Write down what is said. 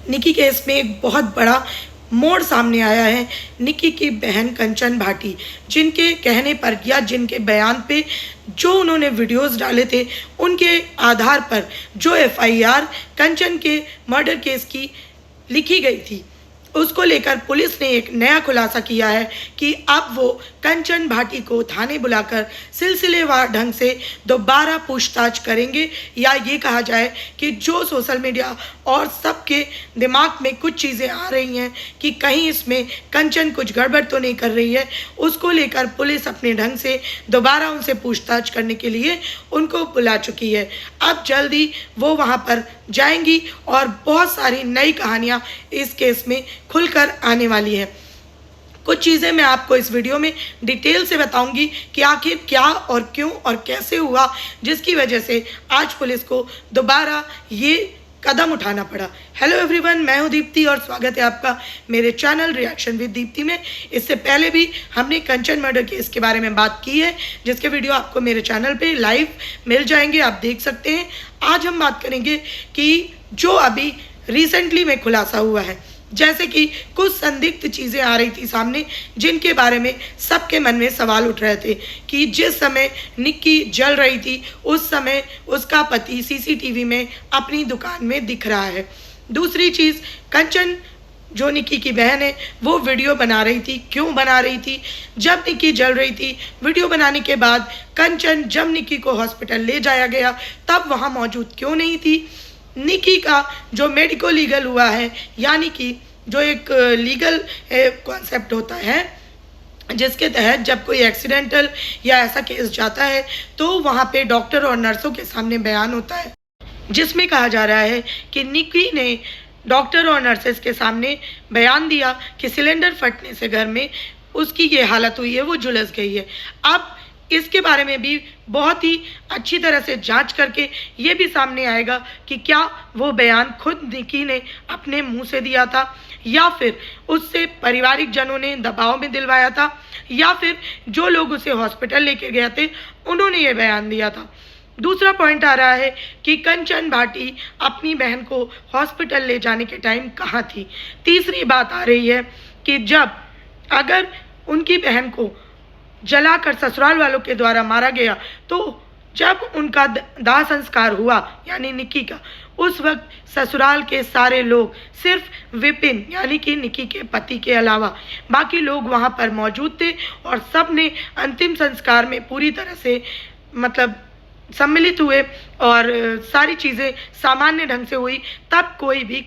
निकी case में एक बहुत बड़ा मोड़ सामने आया है। निकी की बहन कंचन भाटी, जिनके कहने पर या जिनके बयान पे जो उन्होंने वीडियोस डाले थे, उनके आधार पर जो एफआईआर कंचन के मर्डर केस की लिखी गई थी, उसको लेकर पुलिस ने एक नया खुलासा किया है कि अब वो कंचन भाटी को थाने बुलाकर सिलसिलेवार ढंग से दोबारा पूछताछ करेंगे, या ये कहा जाए कि जो सोशल मीडिया और सबके दिमाग में कुछ चीज़ें आ रही हैं कि कहीं इसमें कंचन कुछ गड़बड़ तो नहीं कर रही है, उसको लेकर पुलिस अपने ढंग से दोबारा उनसे पूछताछ करने के लिए उनको बुला चुकी है। अब जल्दी वो वहाँ पर जाएंगी और बहुत सारी नई कहानियाँ इस केस में खुलकर आने वाली है। कुछ चीज़ें मैं आपको इस वीडियो में डिटेल से बताऊंगी कि आखिर क्या और क्यों और कैसे हुआ, जिसकी वजह से आज पुलिस को दोबारा ये कदम उठाना पड़ा। हेलो एवरीवन, मैं हूं दीप्ति और स्वागत है आपका मेरे चैनल रिएक्शन विद दीप्ति में। इससे पहले भी हमने कंचन मर्डर केस के बारे में बात की है, जिसके वीडियो आपको मेरे चैनल पे लाइव मिल जाएंगे, आप देख सकते हैं। आज हम बात करेंगे कि जो अभी रिसेंटली में खुलासा हुआ है, जैसे कि कुछ संदिग्ध चीज़ें आ रही थी सामने, जिनके बारे में सबके मन में सवाल उठ रहे थे कि जिस समय निक्की जल रही थी उस समय उसका पति सीसीटीवी में अपनी दुकान में दिख रहा है। दूसरी चीज़, कंचन जो निक्की की बहन है वो वीडियो बना रही थी। क्यों बना रही थी? जब निक्की जल रही थी, वीडियो बनाने के बाद कंचन जब निक्की को हॉस्पिटल ले जाया गया तब वहाँ मौजूद क्यों नहीं थी? निक्की का जो मेडिको लीगल हुआ है, यानी कि जो एक लीगल कॉन्सेप्ट होता है जिसके तहत जब कोई एक्सीडेंटल या ऐसा केस जाता है तो वहाँ पे डॉक्टर और नर्सों के सामने बयान होता है, जिसमें कहा जा रहा है कि निक्की ने डॉक्टर और नर्सेस के सामने बयान दिया कि सिलेंडर फटने से घर में उसकी ये हालत हुई है, वो झुलस गई है। अब इसके बारे में भी बहुत ही अच्छी तरह से जांच करके ये भी सामने आएगा कि क्या वो बयान खुद निक्की ने अपने मुंह से दिया था, या फिर उससे पारिवारिक जनों ने दबाव में दिलवाया था, या फिर जो लोग उसे हॉस्पिटल लेके गए थे उन्होंने ये बयान दिया था। दूसरा पॉइंट आ रहा है कि कंचन भाटी अपनी बहन को हॉस्पिटल ले जाने के टाइम कहाँ थी। तीसरी बात आ रही है कि जब अगर उनकी बहन को जलाकर ससुराल वालों के द्वारा मारा गया, तो जब उनका दाह संस्कार हुआ यानी निक्की का, उस वक्त ससुराल के सारे लोग, सिर्फ विपिन यानी कि निक्की के पति के अलावा बाकी लोग वहां पर मौजूद थे और सब ने अंतिम संस्कार में पूरी तरह से सम्मिलित हुए और सारी चीज़ें सामान्य ढंग से हुई। तब कोई भी